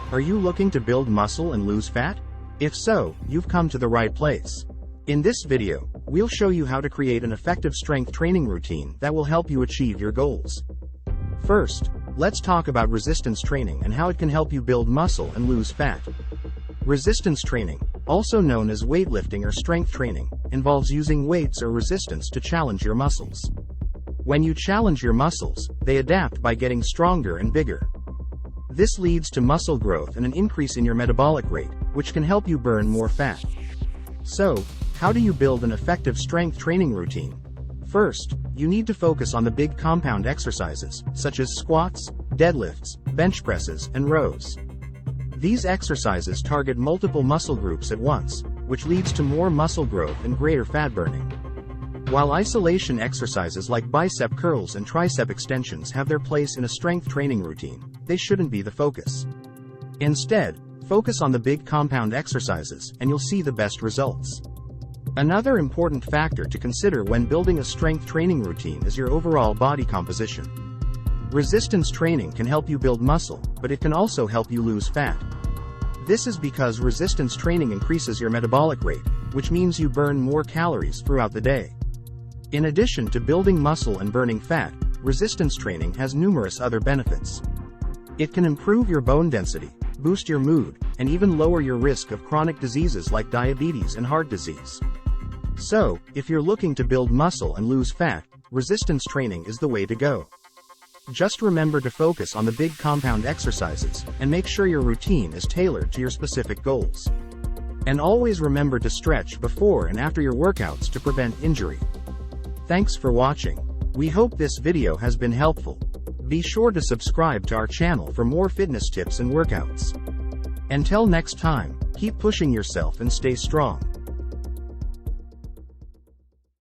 Are you looking to build muscle and lose fat? If so, you've come to the right place. In this video, we'll show you how to create an effective strength training routine that will help you achieve your goals. First, let's talk about resistance training and how it can help you build muscle and lose fat. Resistance training, also known as weightlifting or strength training, involves using weights or resistance to challenge your muscles. When you challenge your muscles, they adapt by getting stronger and bigger. This leads to muscle growth and an increase in your metabolic rate, which can help you burn more fat. So, how do you build an effective strength training routine? First, you need to focus on the big compound exercises, such as squats, deadlifts, bench presses, and rows. These exercises target multiple muscle groups at once, which leads to more muscle growth and greater fat burning. While isolation exercises like bicep curls and tricep extensions have their place in a strength training routine, they shouldn't be the focus. Instead, focus on the big compound exercises, and you'll see the best results. Another important factor to consider when building a strength training routine is your overall body composition. Resistance training can help you build muscle, but it can also help you lose fat. This is because resistance training increases your metabolic rate, which means you burn more calories throughout the day. In addition to building muscle and burning fat, resistance training has numerous other benefits. It can improve your bone density, boost your mood, and even lower your risk of chronic diseases like diabetes and heart disease. So, if you're looking to build muscle and lose fat, resistance training is the way to go. Just remember to focus on the big compound exercises, and make sure your routine is tailored to your specific goals. And always remember to stretch before and after your workouts to prevent injury. Thanks for watching. We hope this video has been helpful. Be sure to subscribe to our channel for more fitness tips and workouts. Until next time, keep pushing yourself and stay strong.